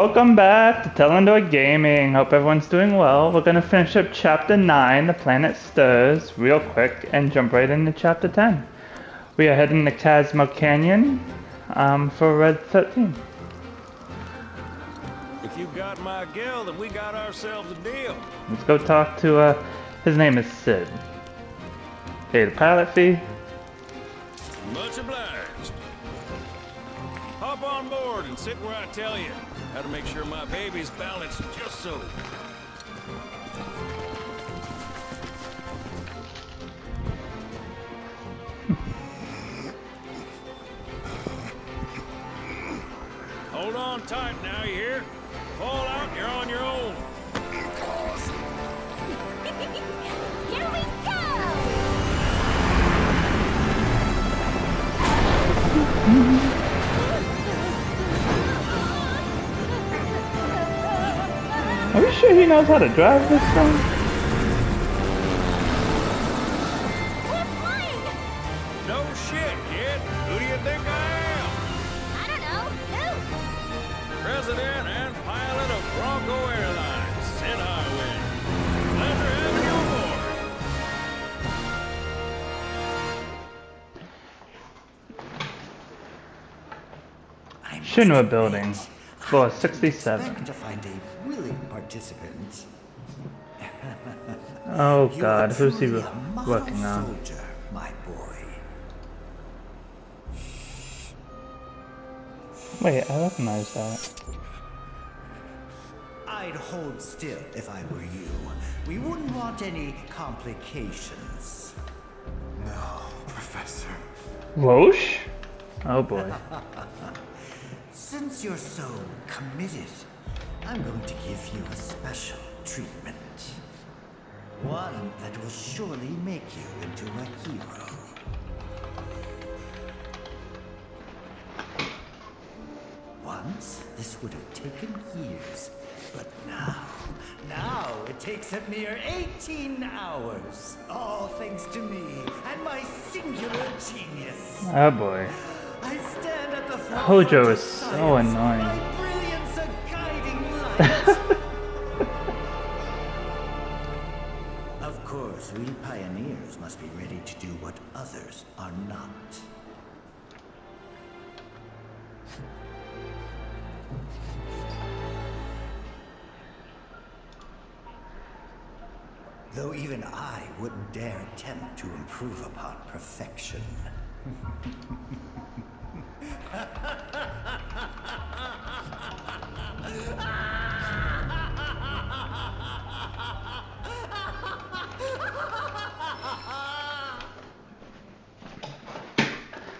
Welcome back to Telendor Gaming. Hope everyone's doing well. We're gonna finish up Chapter 9, The Planet Stirs, real quick, and jump right into Chapter 10. We are heading to Cosmo Canyon for Red 13. If you got my gal, then we got ourselves a deal. Let's go talk to, his name is Sid. Pay the pilot fee. Much obliged. Hop on board and sit where I tell you. How to make sure my baby's balanced just so. Hold on tight now, you hear? Fall out, you're on your own. Here we go! Are we sure he knows how to drive this thing? We're flying! No shit, kid. Who do you think I am? I don't know. Who? President and pilot of Bronco Airlines, Sid Highwind. Pleasure having you aboard. Shinra Building, floor 67. Expect to find a willing participant. Oh You god, are who's he truly a model working on? soldier, my boy. Wait, I recognize that. I'd hold still if I were you. We wouldn't want any complications. No, Professor. Roche? Oh boy. Since you're so committed, I'm going to give you a special treatment. One that will surely make you into a hero. Once, this would have taken years, but now it takes a mere 18 hours. All thanks to me and my singular genius. Oh boy. I stand at the Hojo forefront of is so science, annoying. my brilliance a guiding light. Of course, we pioneers must be ready to do what others are not. Though even I wouldn't dare attempt to improve upon perfection.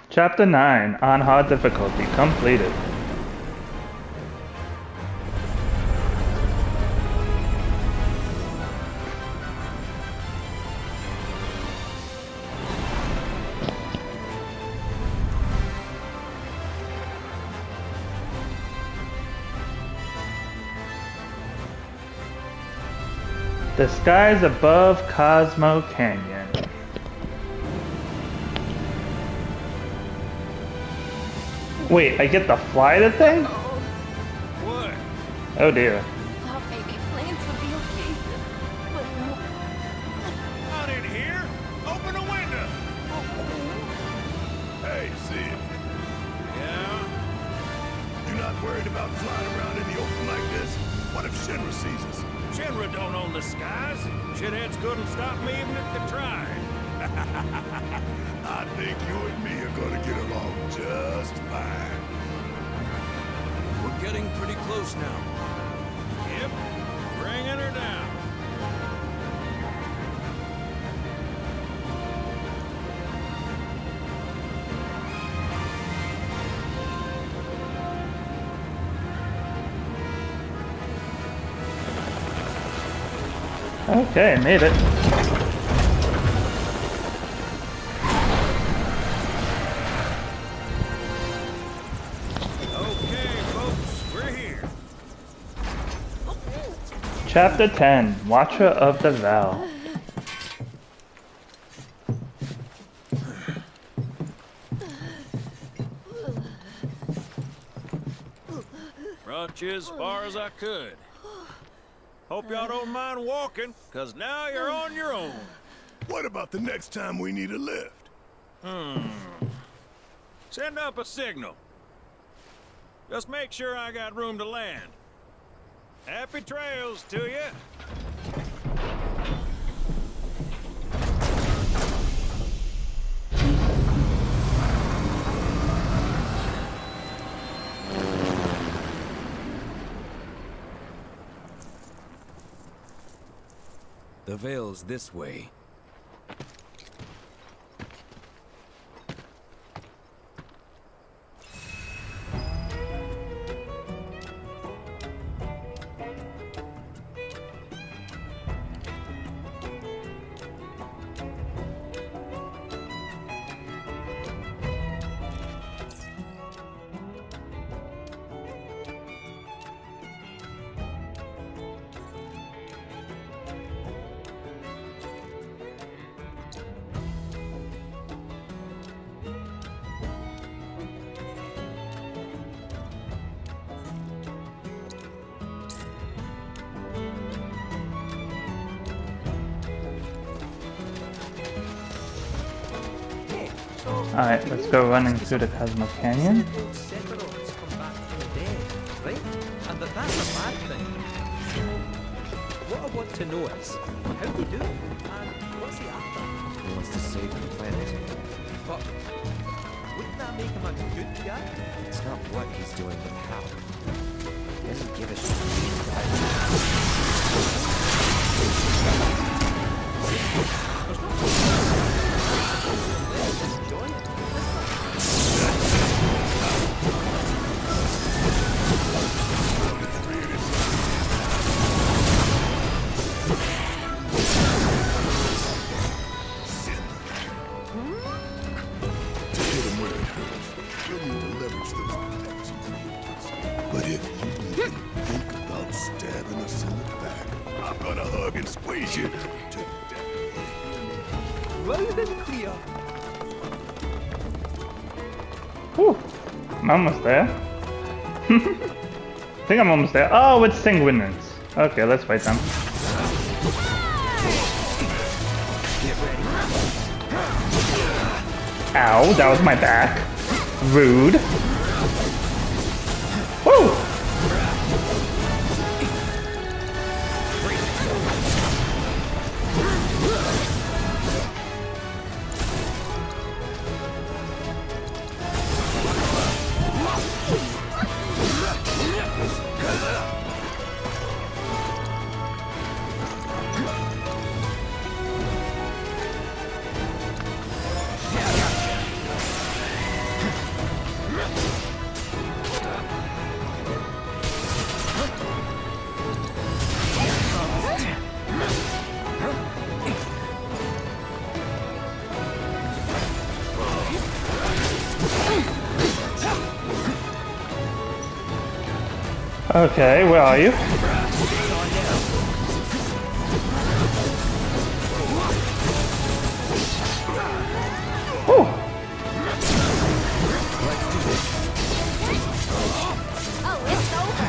Chapter 9, on hard difficulty, completed. The skies above Cosmo Canyon. Wait, I get to fly the thing? What? Oh dear. Thought maybe planes would be okay. But no. Not in here. Open a window. Hey, Sid, Yeah? you're not worried about flying around in the open like this? What if Shinra sees us? Shinra don't own the skies. Shitheads couldn't stop me even if they tried. I think you and me are gonna get along just fine. We're getting pretty close now. Yep. Bringing her down. Okay, made it. Okay, folks, we're here. Chapter 10, Watcher of the Vale. get you as far as I could. Hope y'all don't mind walking, cause now you're on your own. What about the next time we need a lift? Send up a signal. Just make sure I got room to land. Happy trails to you. The Vale's this way. Alright, let's go running through the Cosmo Canyon. Sephiroth's come back from the dead, right? And that's a bad thing. What I want to know is, how'd he do it? And what's he after? He wants to save the planet. But wouldn't that make him a good guy? It's not what he's doing, but how. He doesn't give a Enjoy it. To hit him where it hurts, you'll need to leverage those connections. But if you even think about stabbing us in the back, I'm gonna hug and squeeze you to death. Loud and clear. Whew, I'm almost there. I think I'm almost there. Oh, it's sanguinance. Okay, let's fight them. Ow, that was my back. Rude. Woo! Okay, where are you? Whew. Oh, it's over.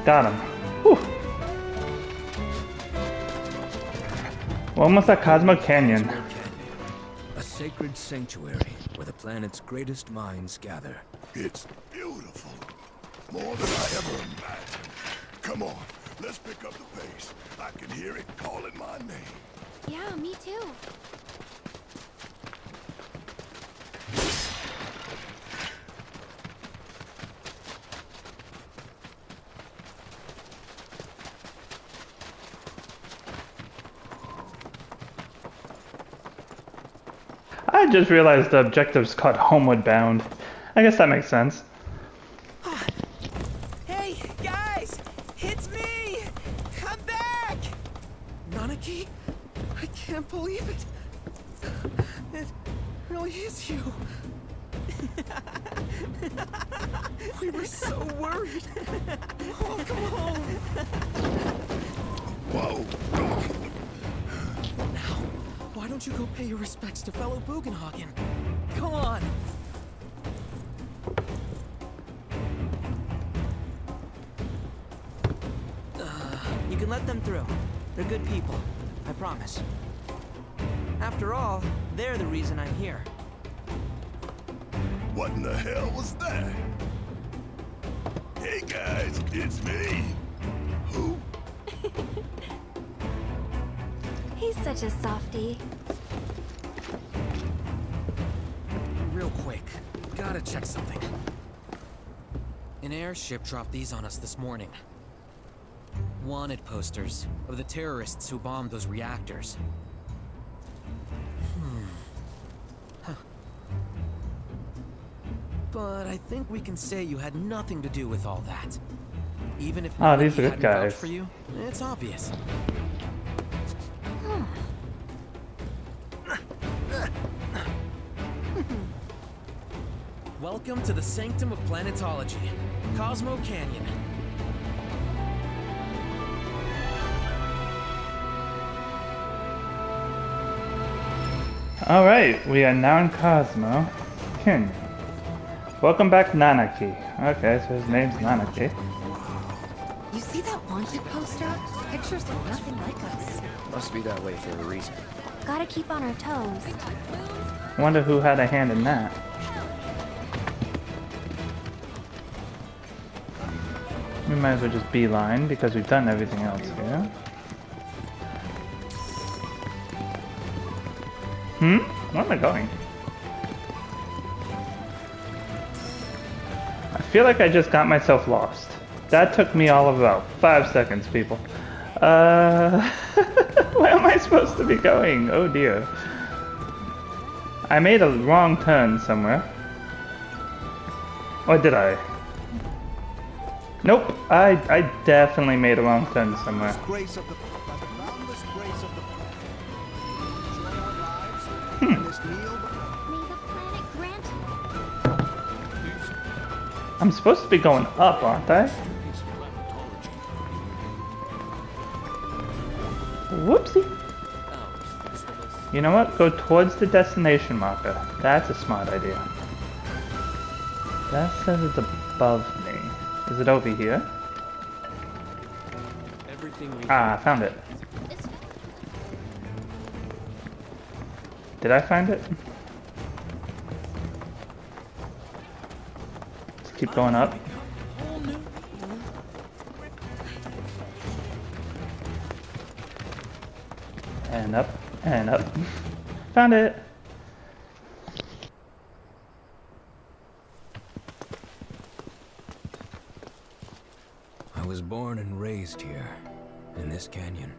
Got him. Whew. We're almost at Cosmo Canyon. Canyon, a sacred sanctuary where the planet's greatest minds gather. It's beautiful. More than I ever imagined. Come on, let's pick up the pace. I can hear it calling my name. Yeah, me too. I just realized the objective's called Homeward Bound. I guess that makes sense. Hey, guys! It's me! I'm back! Nanaki? I can't believe it. It really is you. We were so worried. Oh, come home. Whoa! Now, why don't you go pay your respects to fellow Bugenhagen? Come on. You can let them through. They're good people. I promise. After all, they're the reason I'm here. What in the hell was that? Hey guys, it's me. Who? He's such a softie. Real quick, gotta check something. An airship dropped these on us this morning. Wanted posters of the terrorists who bombed those reactors. Huh. But I think we can say you had nothing to do with all that. Even if Oh, these nobody are good hadn't guys. vouched for you, it's obvious. Welcome to the sanctum of planetology, Cosmo Canyon. Alright, we are now in Cosmo Canyon. Welcome back, Nanaki. Okay, so his name's Nanaki. You see that wanted poster? Pictures look nothing like us. Must be that way for a reason. Gotta keep on our toes. Wonder who had a hand in that. We might as well just beeline because we've done everything else here. Where am I going? I feel like I just got myself lost. That took me all of about 5 seconds, people. Where am I supposed to be going? Oh dear. I made a wrong turn somewhere. Or did I? Nope, I definitely made a wrong turn somewhere. Grace of the by the boundless grace of the enjoy our lives and this meal. May the planet grant. I'm supposed to be going up, aren't I? Whoopsie. You know what? Go towards the destination marker. That's a smart idea. That says it's above me. Is it over here? Ah, I found it. Did I find it? Let's keep going up. And up, and up. Found it! I was born and raised here, in this canyon.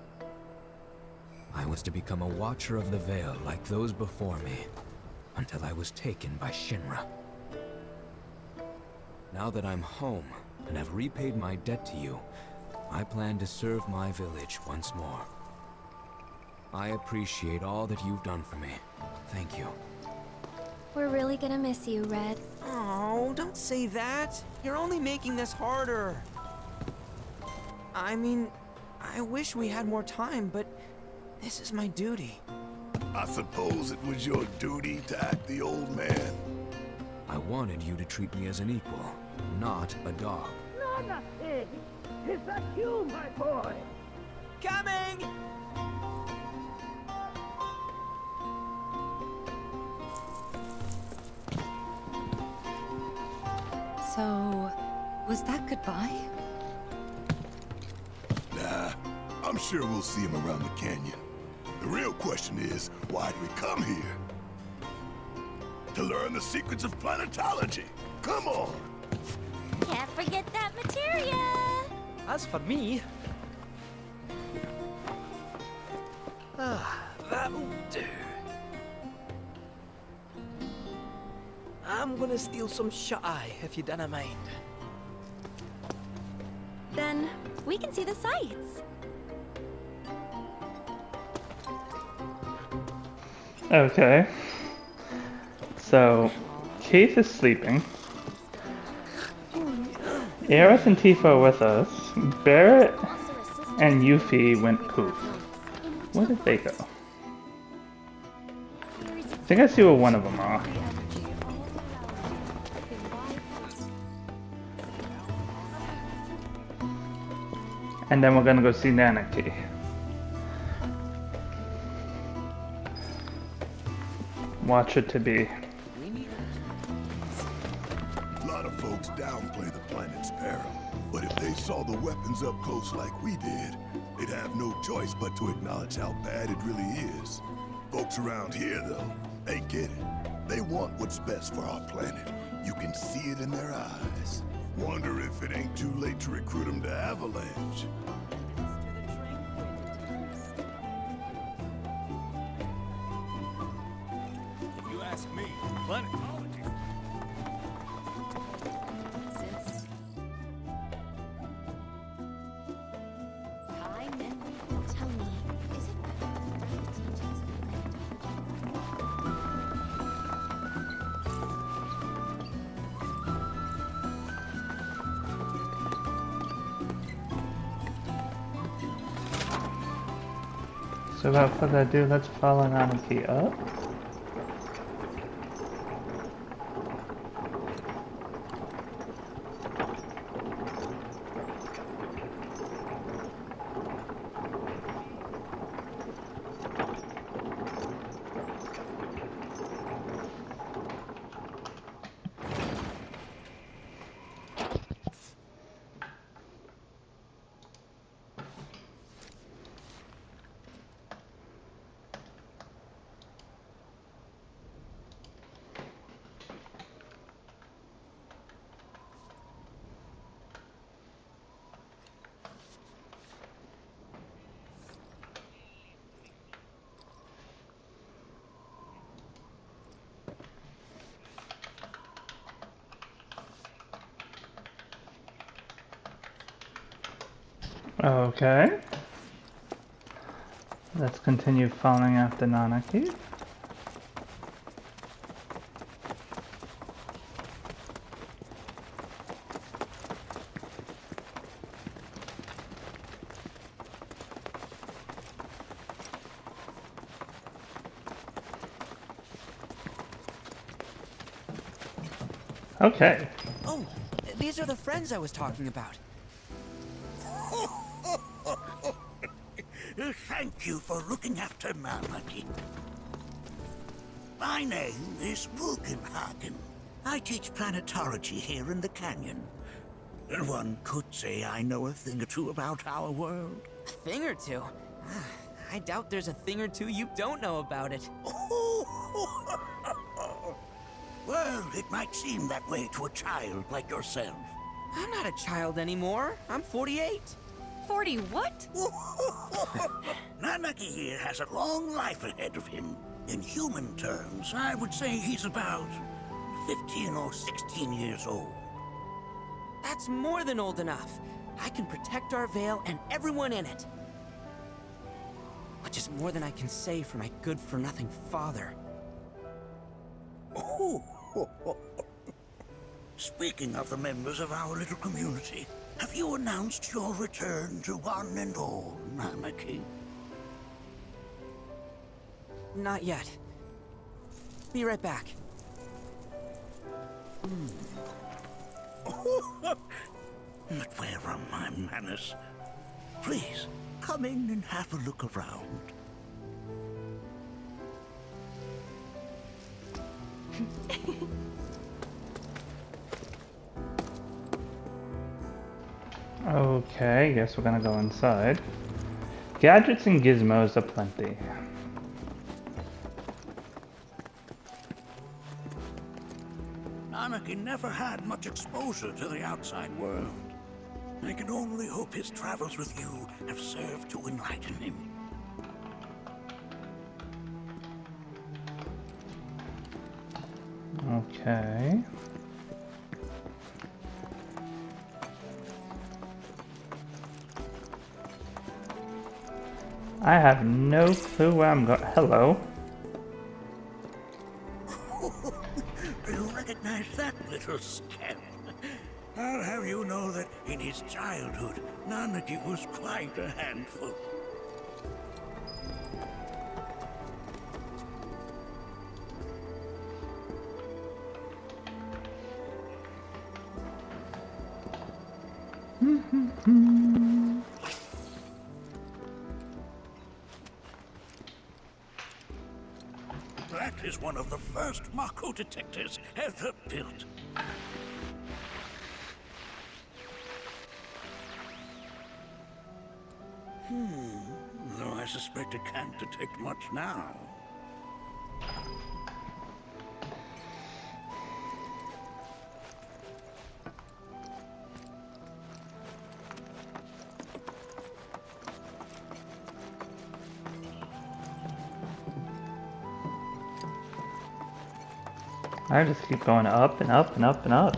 I was to become a watcher of the Vale like those before me, until I was taken by Shinra. Now that I'm home, and have repaid my debt to you, I plan to serve my village once more. I appreciate all that you've done for me. Thank you. We're really gonna miss you, Red. Oh, don't say that. You're only making this harder. I mean, I wish we had more time, but this is my duty. I suppose it was your duty to act the old man. I wanted you to treat me as an equal, not a dog. Not a pig. Is that you, my boy? Coming! So, was that goodbye? Nah, I'm sure we'll see him around the canyon. The real question is, why did we come here? To learn the secrets of planetology. Come on! Can't forget that materia! As for me... that'll do. I'm gonna steal some shut-eye, if you don't mind. Then, we can see the sights. Okay. So, Keith is sleeping. Eris and Tifa are with us. Barrett and Yuffie went poof. Where did they go? I think I see where one of them are. And then we're gonna go see Nanaki. Watch it to be. A lot of folks downplay the planet's peril, but if they saw the weapons up close like we did, they'd have no choice but to acknowledge how bad it really is. Folks around here, though, they get it. They want what's best for our planet. You can see it in their eyes. Wonder if it ain't too late to recruit them to Avalanche. If you ask me, planetology. Hi, memory. Tell me, is it better for me to teach us So without further ado, let's follow Nanaki up. Okay. Let's continue following after Nanaki. Okay. Oh, these are the friends I was talking about. Thank you for looking after Nanaki. My name is Bugenhagen. I teach planetology here in the canyon. And one could say I know a thing or two about our world. A thing or two? I doubt there's a thing or two you don't know about it. Well, it might seem that way to a child like yourself. I'm not a child anymore. I'm 48. 40 what? Nanaki here has a long life ahead of him. In human terms, I would say he's about 15 or 16 years old. That's more than old enough. I can protect our Vale and everyone in it. Which is more than I can say for my good-for-nothing father. Speaking of the members of our little community, have you announced your return to one and all, Nanaki? Not yet. Be right back. But where are my manners? Please, come in and have a look around. Okay, guess we're gonna go inside. Gadgets and gizmos aplenty. Nanaki never had much exposure to the outside world. I can only hope his travels with you have served to enlighten him. Okay. I have no clue where I'm going. Hello. Do you recognize that little scamp? I'll have you know that in his childhood, Nanaki was quite a handful. That is one of the first Mako detectors ever built. Though I suspect it can't detect much now. I just keep going up and up and up and up.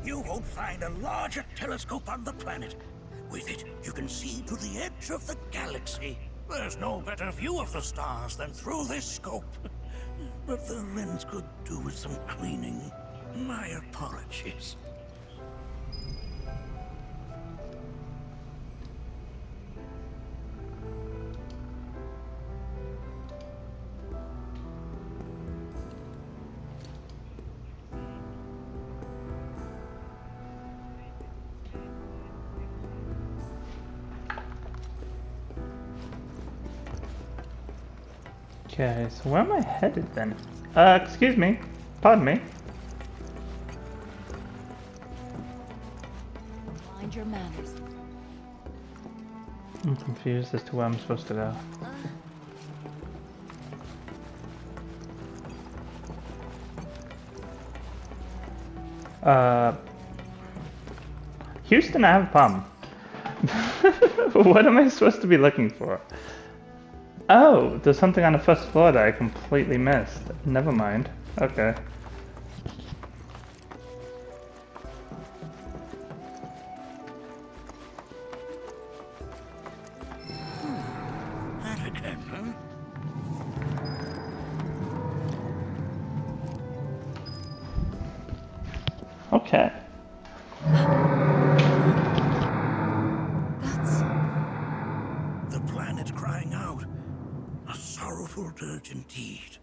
You won't find a larger telescope on the planet. With it, you can see to the edge of the galaxy. There's no better view of the stars than through this scope. But the lens could do with some cleaning. My apologies. Okay, so where am I headed then? Excuse me. Pardon me. Mind your manners. I'm confused as to where I'm supposed to go. Houston, I have a problem. What am I supposed to be looking for? Oh, there's something on the first floor that I completely missed. Never mind. Okay. That again, huh? Okay. That's... The planet crying out. A sorrowful dirge indeed.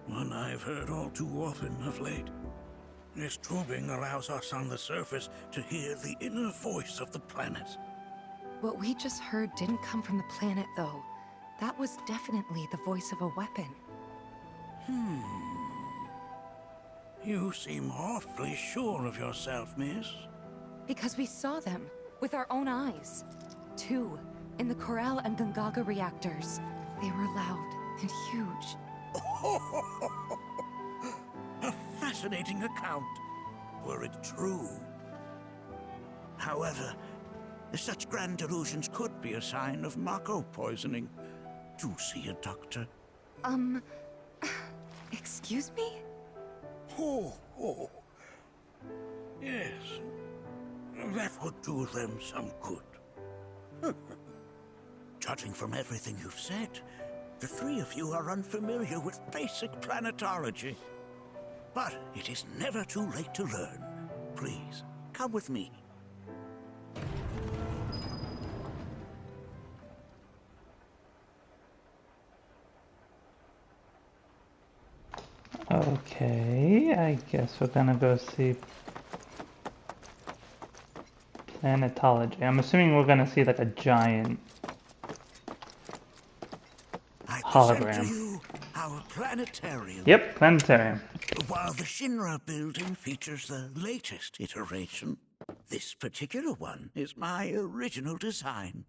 One I've heard all too often of late. This tubing allows us on the surface to hear the inner voice of the planet. What we just heard didn't come from the planet, though. That was definitely the voice of a weapon. You seem awfully sure of yourself, miss. Because we saw them, with our own eyes. 2, in the Corral and Gungaga reactors. They were loud and huge. A fascinating account, were it true. However, such grand delusions could be a sign of Mako poisoning. Do see a doctor. Excuse me? Oh. Yes. That would do them some good. Judging from everything you've said, the 3 of you are unfamiliar with basic planetology. But it is never too late to learn. Please, come with me. Okay, I guess we're gonna go see planetology. I'm assuming we're gonna see like a giant I hologram. present to you our planetarium. Yep, planetarium. While the Shinra building features the latest iteration, this particular one is my original design.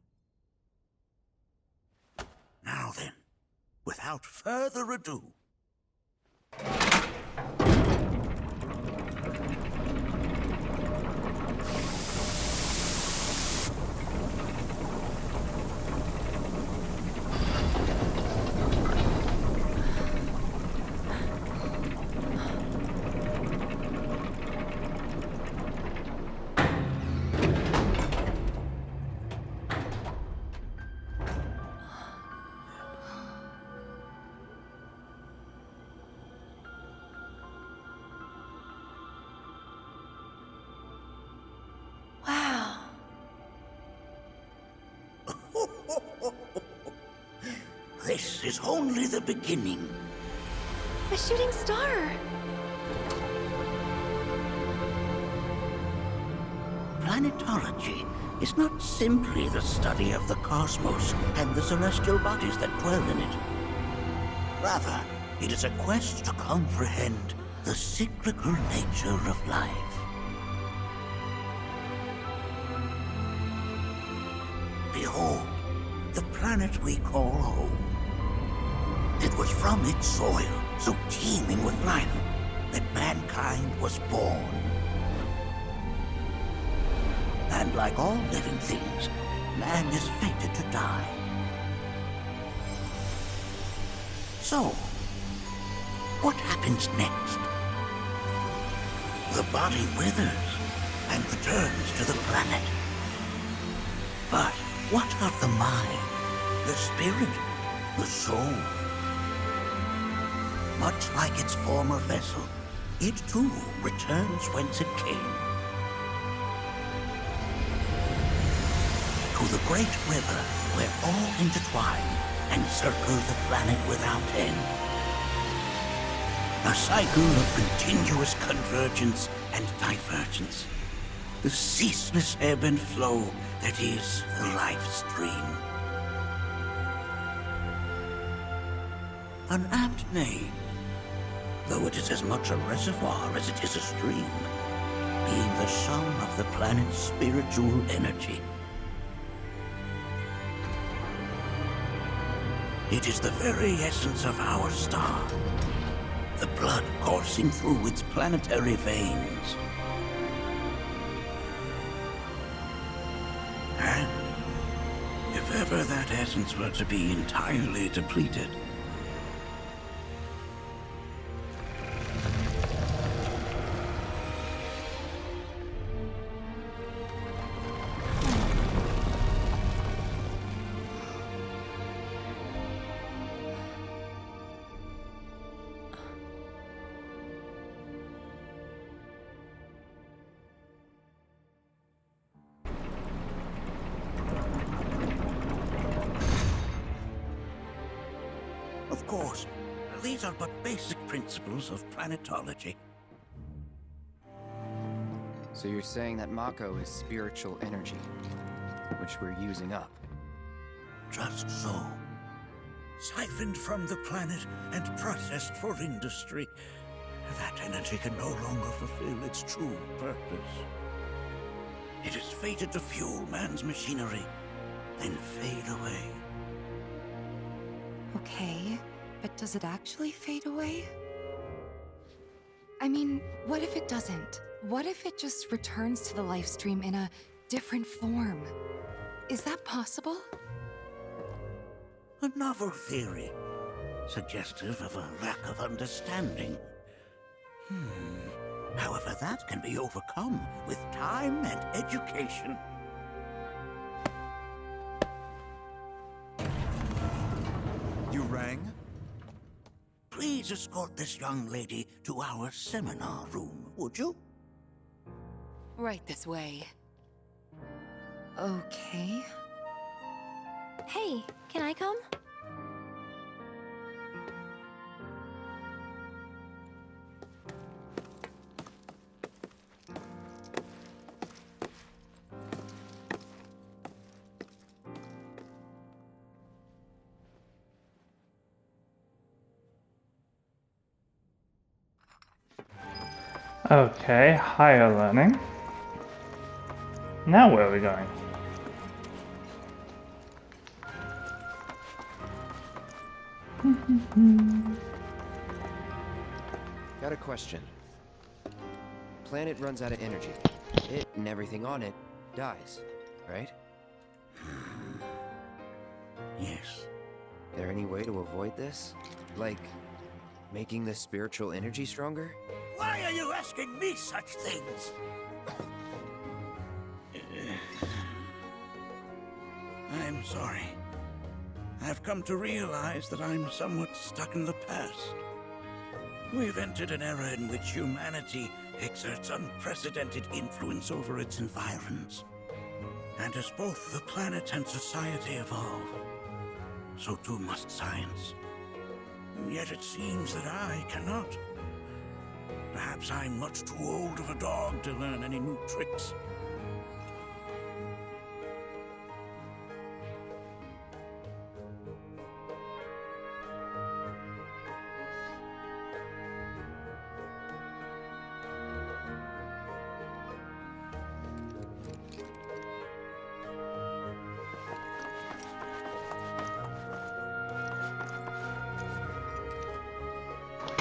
Now then, without further ado, This is only the beginning. A shooting star! Planetology is not simply the study of the cosmos and the celestial bodies that dwell in it. Rather, it is a quest to comprehend the cyclical nature of life. Behold, the planet we call home. It was from its soil, so teeming with life, that mankind was born. And like all living things, man is fated to die. So, what happens next? The body withers and returns to the planet. But what of the mind, the spirit, the soul? Much like its former vessel, it too returns whence it came. To the great river where all intertwine and circle the planet without end. A cycle of continuous convergence and divergence. The ceaseless ebb and flow that is the life stream. An apt name, though it is as much a reservoir as it is a stream, being the sum of the planet's spiritual energy. It is the very essence of our star, the blood coursing through its planetary veins. And if ever that essence were to be entirely depleted, of course, these are but basic principles of planetology. So you're saying that Mako is spiritual energy, which we're using up? Just so. Siphoned from the planet and processed for industry, that energy can no longer fulfill its true purpose. It is fated to fuel man's machinery, then fade away. Okay, but does it actually fade away? I mean, what if it doesn't? What if it just returns to the life stream in a different form? Is that possible? A novel theory, suggestive of a lack of understanding. However, that can be overcome with time and education. You rang? Please escort this young lady to our seminar room, would you? Right this way. Okay. Hey, can I come? Okay, higher learning. Now where are we going? Got a question. Planet runs out of energy. It and everything on it dies, right? Yes. There any way to avoid this? Like, making the spiritual energy stronger? Why are you asking me such things? I'm sorry. I've come to realize that I'm somewhat stuck in the past. We've entered an era in which humanity exerts unprecedented influence over its environs. And as both the planet and society evolve, so too must science. And yet it seems that I cannot. Perhaps I'm much too old of a dog to learn any new tricks.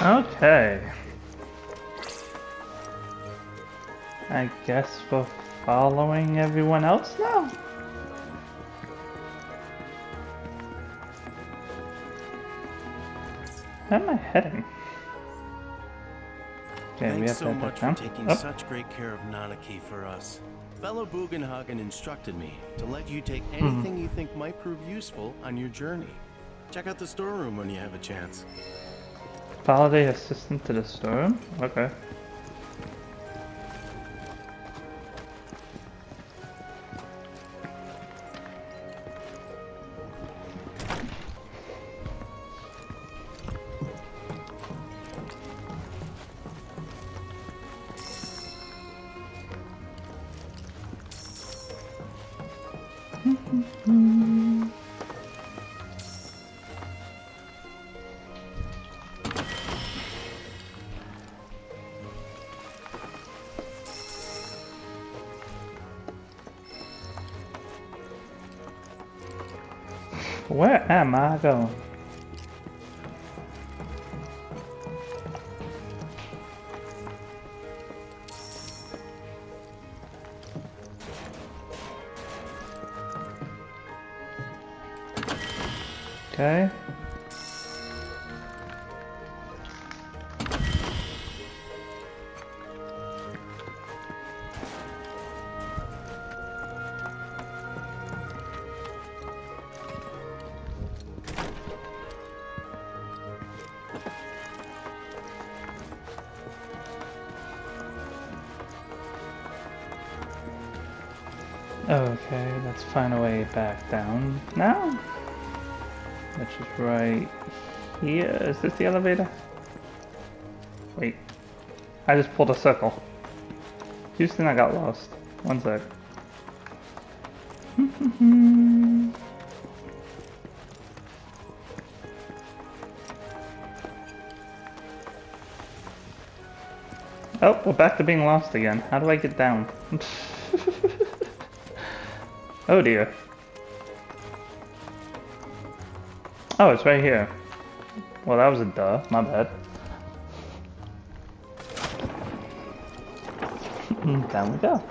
Okay. I guess we're following everyone else now? Where am I heading? Okay, we Thanks have so to much down. for taking such great care of Nanaki for us. Fellow Bugenhagen instructed me to let you take anything you think might prove useful on your journey. Check out the storeroom when you have a chance. Follow the assistant to the storeroom? Okay. Where am I going? Okay. Okay, let's find a way back down now. Which is right here. Is this the elevator? Wait. I just pulled a circle. Houston, I got lost. One sec. Oh, we're back to being lost again. How do I get down? Oh dear. Oh, it's right here. Well, that was a duh. My bad. Down we go.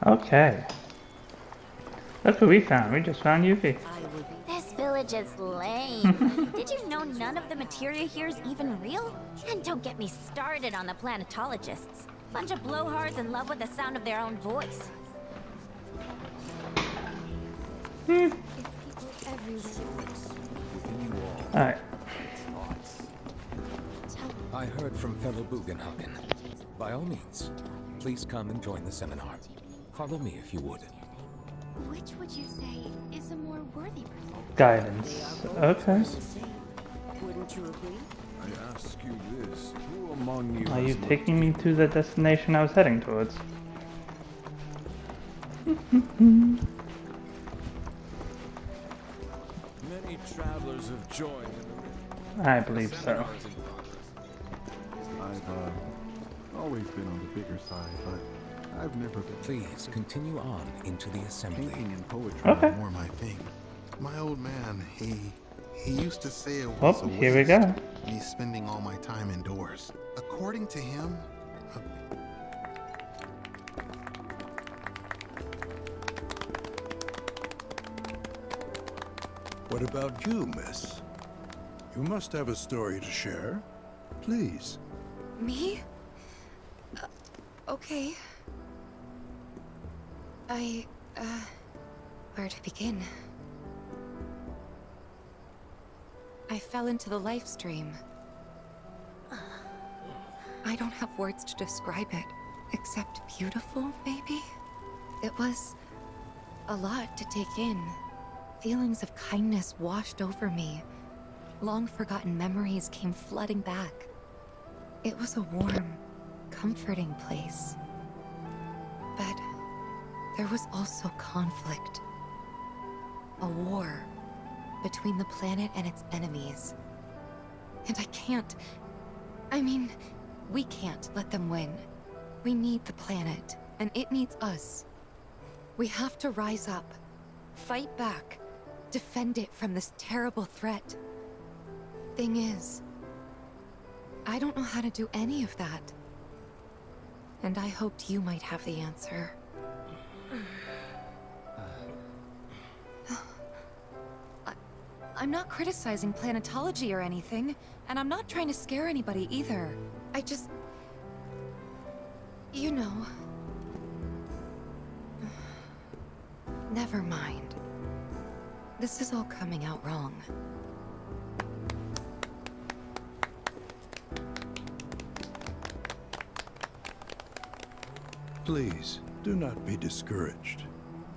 Okay. Look who we found. We just found Yuffie. This village is lame. Did you know none of the materia here is even real? And don't get me started on the planetologists. Bunch of blowhards in love with the sound of their own voice. Alright. I heard from fellow Bugenhagen. By all means, please come and join the seminar. Follow me if you would. Which would you say is a more worthy pursuit? Guidance. Okay. Wouldn't you agree? I ask you this, who among you Are you has taking me to the destination I was heading towards? Many travelers have joined in the I believe so. I've always been on the bigger side, but I've never been. Please continue on into the assembly. Painting and poetry Okay. are more my thing. My old man, he used to say it Oh, was a here we waste, go. me spending all my time indoors. According to him, What about you, miss? You must have a story to share. Please. Me? Okay. Where to begin? I fell into the life stream. I don't have words to describe it, except beautiful, maybe? It was a lot to take in. Feelings of kindness washed over me. Long-forgotten memories came flooding back. It was a warm, comforting place. But there was also conflict. A war between the planet and its enemies. And we can't let them win. We need the planet, and it needs us. We have to rise up, fight back, defend it from this terrible threat. Thing is, I don't know how to do any of that. And I hoped you might have the answer. I'm not criticizing planetology or anything, and I'm not trying to scare anybody either. I just... you know... Never mind. This is all coming out wrong. Please, do not be discouraged.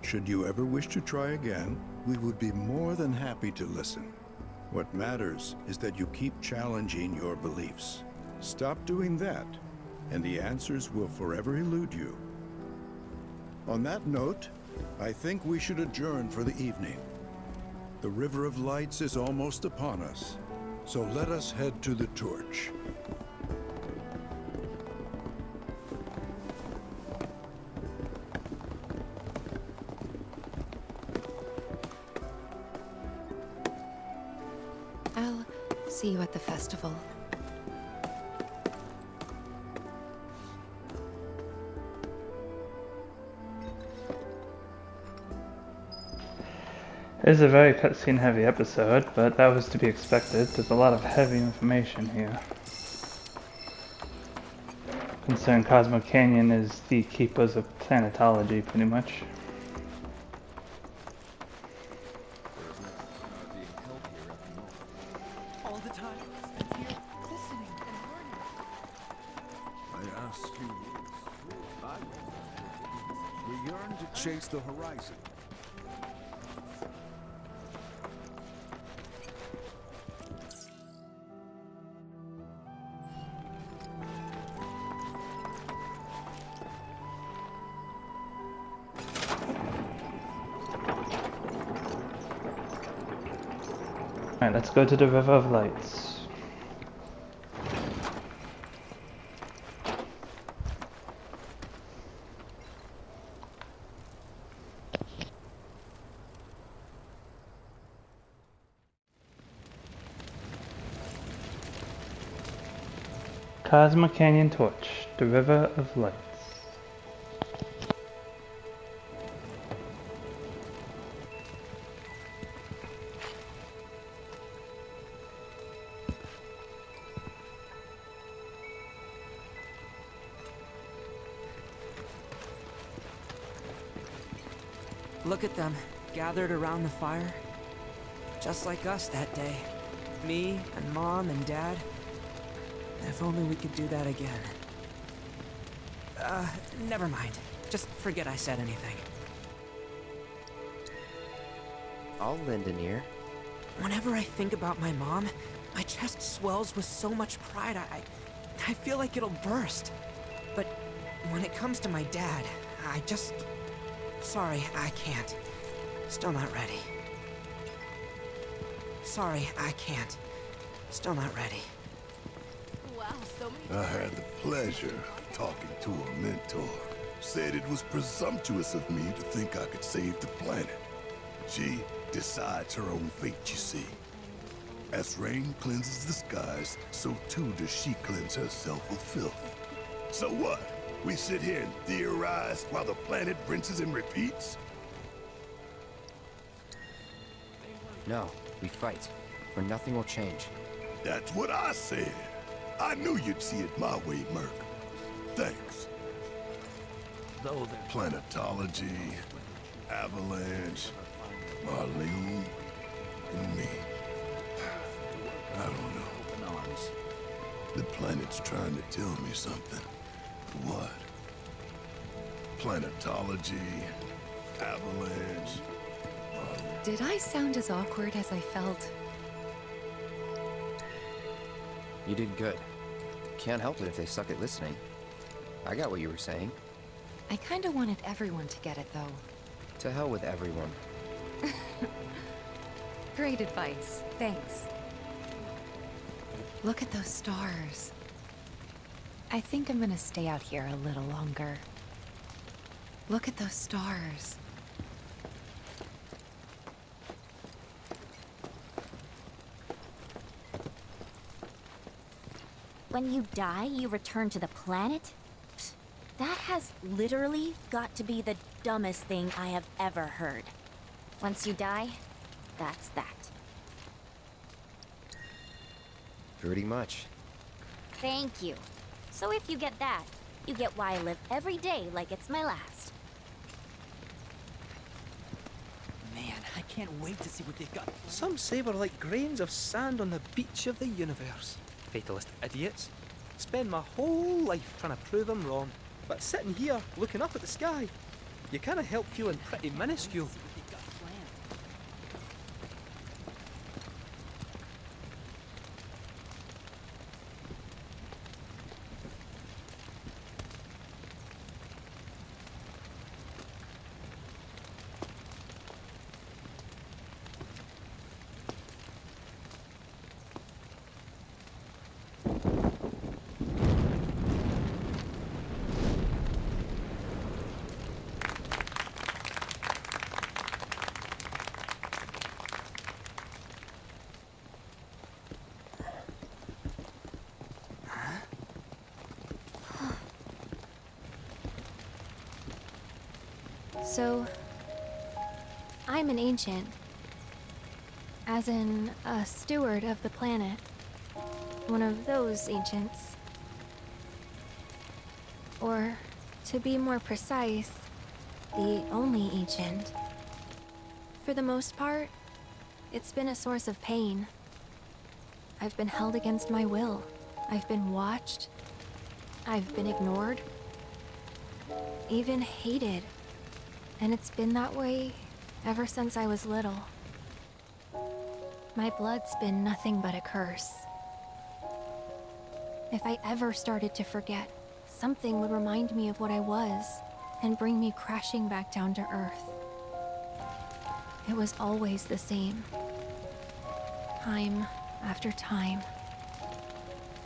Should you ever wish to try again, we would be more than happy to listen. What matters is that you keep challenging your beliefs. Stop doing that, and the answers will forever elude you. On that note, I think we should adjourn for the evening. The River of Lights is almost upon us, so let us head to the torch. I'll see you at the festival. It is a very cutscene heavy episode, but that was to be expected. There's a lot of heavy information here. Concerned Cosmo Canyon is the keepers of planetology, pretty much. All the time, spent here listening and learning. I ask you this. We yearn to chase the horizon. Alright, let's go to the River of Lights. Cosmo Canyon Torch, the River of Lights. Look at them, gathered around the fire. Just like us that day. Me and Mom and Dad. If only we could do that again. Never mind. Just forget I said anything. I'll lend an ear. Whenever I think about my mom, my chest swells with so much pride, I feel like it'll burst. But when it comes to my dad, I just... Sorry, I can't. Still not ready. Sorry, I can't. Still not ready. Wow, so many... I had the pleasure of talking to a mentor. Said it was presumptuous of me to think I could save the planet. She decides her own fate, you see. As rain cleanses the skies, so too does she cleanse herself of filth. So what? We sit here and theorize while the planet rinses and repeats? No, we fight, or nothing will change. That's what I said. I knew you'd see it my way, Merc. Thanks. Though the Planetology, Avalanche, Marlene, and me. I don't know. The planet's trying to tell me something. What? Planetology, Avalanche, Marlene. Did I sound as awkward as I felt? You did good. Can't help it if they suck at listening. I got what you were saying. I kinda wanted everyone to get it, though. To hell with everyone. Great advice. Thanks. Look at those stars. I think I'm gonna stay out here a little longer. Look at those stars. When you die, you return to the planet? Psst, that has literally got to be the dumbest thing I have ever heard. Once you die, that's that. Pretty much. Thank you. So if you get that, you get why I live every day like it's my last. Man, I can't wait to see what they've got. Some say we're like grains of sand on the beach of the universe. Fatalist idiots. Spend my whole life trying to prove them wrong. But sitting here, looking up at the sky, you can't help feeling pretty minuscule. So, I'm an ancient. As in, a steward of the planet. One of those ancients. Or, to be more precise, the only ancient. For the most part, it's been a source of pain. I've been held against my will. I've been watched. I've been ignored. Even hated. And it's been that way ever since I was little. My blood's been nothing but a curse. If I ever started to forget, something would remind me of what I was and bring me crashing back down to earth. It was always the same. Time after time.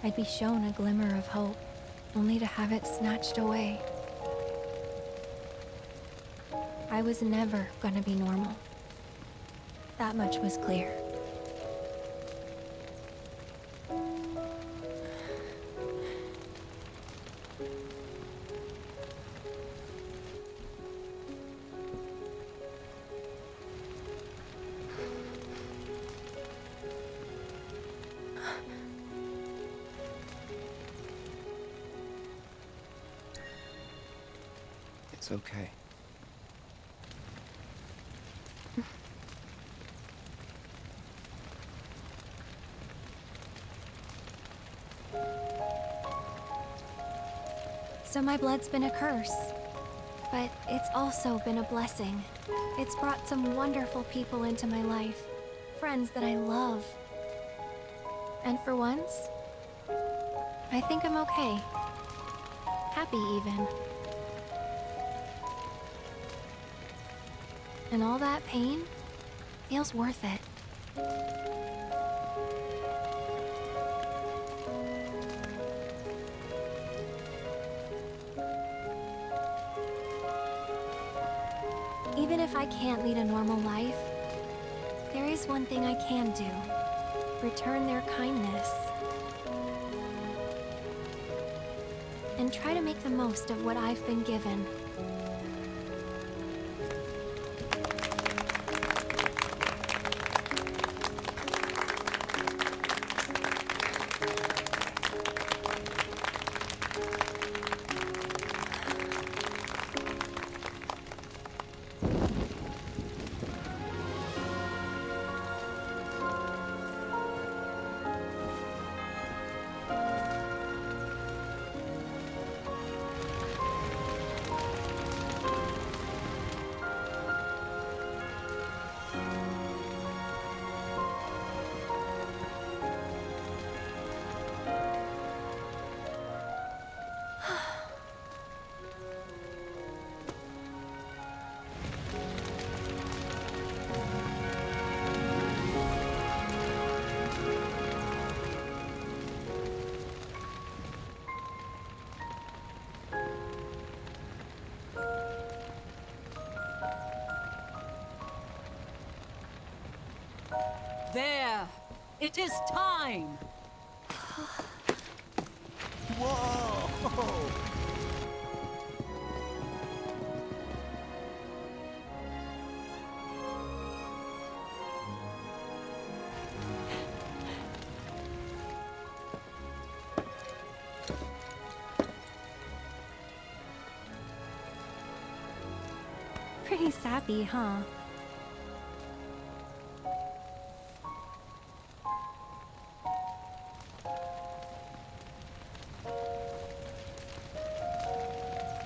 I'd be shown a glimmer of hope, only to have it snatched away. I was never gonna be normal. That much was clear. It's okay. So my blood's been a curse. But it's also been a blessing. It's brought some wonderful people into my life. Friends that I love. And for once, I think I'm okay. Happy even. And all that pain feels worth it. Even if I can't lead a normal life, there is one thing I can do. Return their kindness. And try to make the most of what I've been given. There! It is time! Whoa! Pretty sappy, huh?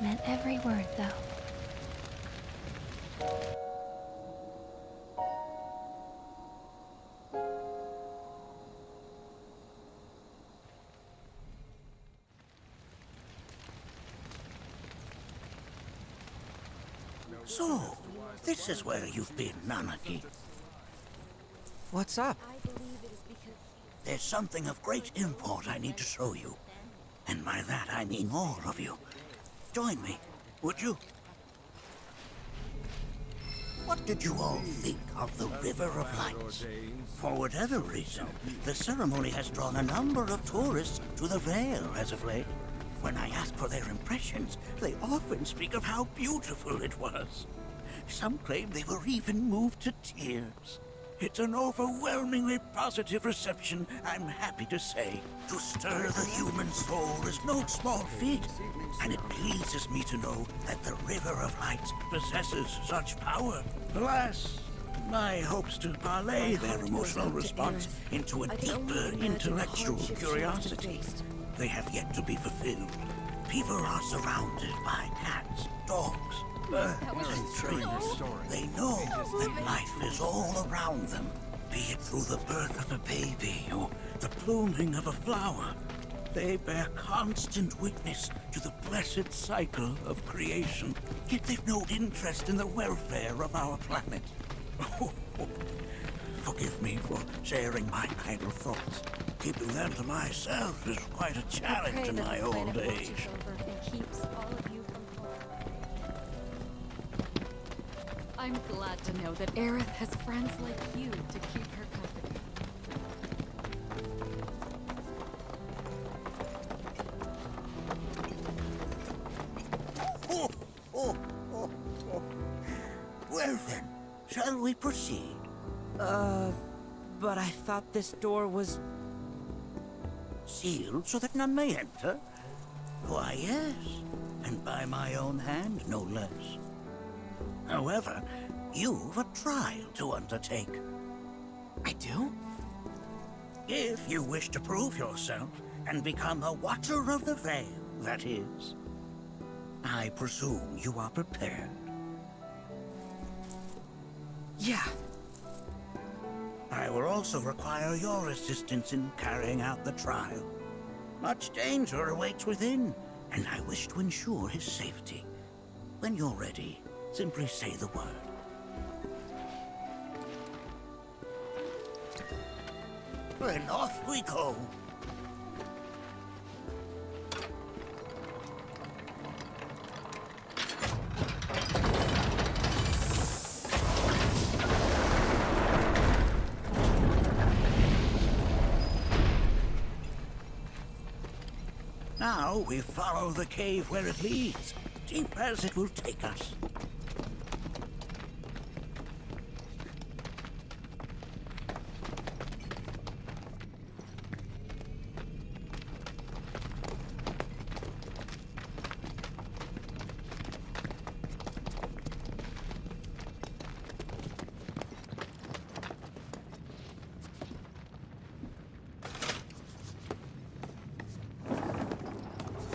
Meant every word, though. So, this is where you've been, Nanaki. What's up? There's something of great import I need to show you. And by that I mean all of you. Join me, would you? What did you all think of the River of Lights? For whatever reason, the ceremony has drawn a number of tourists to the Vale as of late. When I ask for their impressions, they often speak of how beautiful it was. Some claim they were even moved to tears. It's an overwhelmingly positive reception, I'm happy to say. To stir the human soul is no small feat, and it pleases me to know that the River of Lights possesses such power. Alas, my hopes to parlay their emotional response into a deeper intellectual curiosity, they have yet to be fulfilled. People are surrounded by cats, dogs, birds, and trees. They know that life is all around them, be it through the birth of a baby or the blooming of a flower. They bear constant witness to the blessed cycle of creation, yet they've no interest in the welfare of our planet. Forgive me for sharing my idle thoughts. Keeping them to myself is quite a challenge in my old age. I'm glad to know that Aerith has friends like you to keep her company. Well then, shall we proceed? But I thought this door was... Sealed so that none may enter? Why, yes, and by my own hand, no less. However, you've a trial to undertake. I do? If you wish to prove yourself and become a Watcher of the Vale, that is. I presume you are prepared. Yeah. I will also require your assistance in carrying out the trial. Much danger awaits within, and I wish to ensure his safety. When you're ready, simply say the word. Then off we go. Now we follow the cave where it leads, deep as it will take us.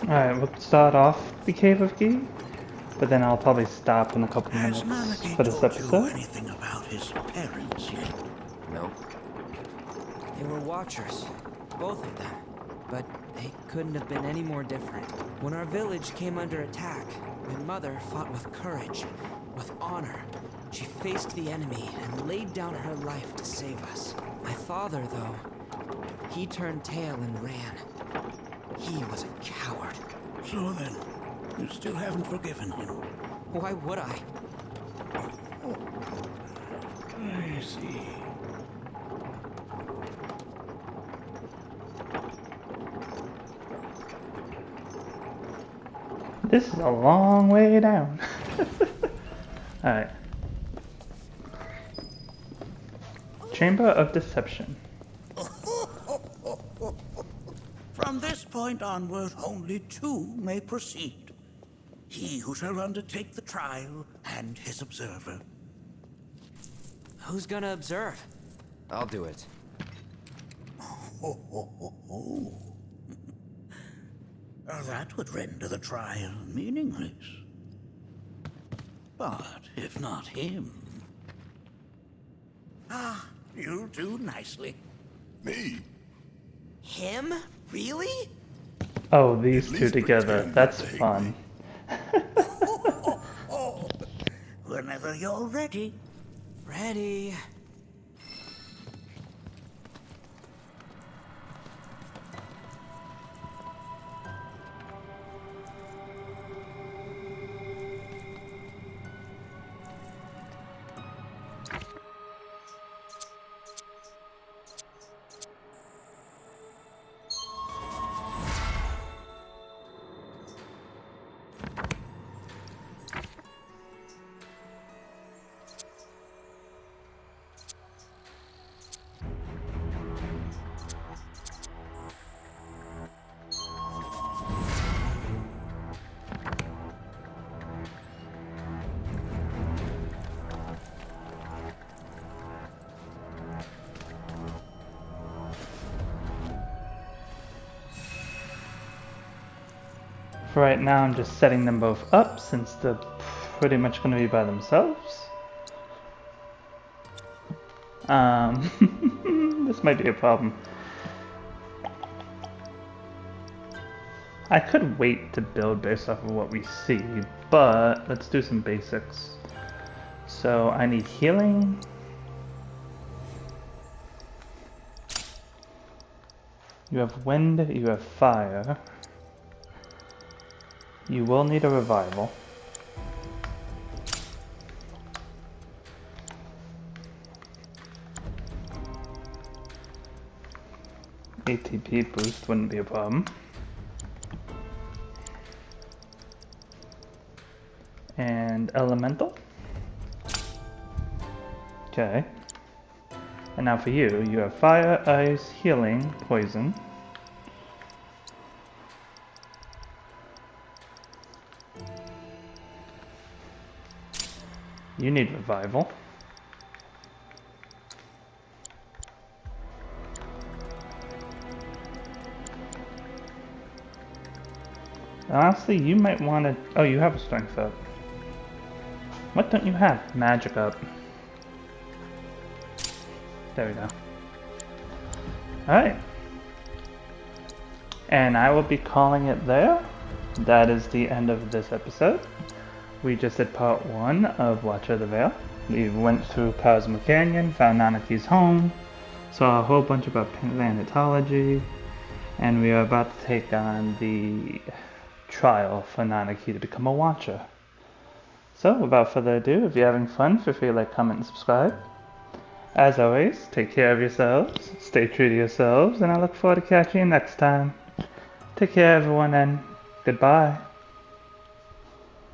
Alright, we'll start off the Cave of Gi, but then I'll probably stop in a couple minutes for this episode. Anything about his parents yet? No. They were watchers, both of them. But they couldn't have been any more different. When our village came under attack, my mother fought with courage, with honor. She faced the enemy and laid down her life to save us. My father, though, he turned tail and ran. He was a coward. So then, you still haven't forgiven him? Why would I? I see. This is a long way down. Alright. Chamber of Deception. From this point onward, only two may proceed. He who shall undertake the trial, and his observer. Who's gonna observe? I'll do it. That would render the trial meaningless. But if not him... Ah, you'll do nicely. Me? Him? Really? Oh, these two together. That's fun. Whenever you're ready. Ready. For right now, I'm just setting them both up since they're pretty much going to be by themselves. This might be a problem. I could wait to build based off of what we see, but let's do some basics. So I need healing. You have wind, you have fire. You will need a revival. ATP boost wouldn't be a problem. And elemental. Okay. And now for you, you have fire, ice, healing, poison. You need revival. Honestly, you might want to... Oh, you have a strength up. What don't you have? Magic up. There we go. Alright. And I will be calling it there. That is the end of this episode. We just did part 1 of Watcher of the Vale. We went through Cosmo Canyon, found Nanaki's home, saw a whole bunch about planetology, and we are about to take on the trial for Nanaki to become a Watcher. So, without further ado, if you're having fun, feel free to like, comment, and subscribe. As always, take care of yourselves, stay true to yourselves, and I look forward to catching you next time. Take care, everyone, and goodbye.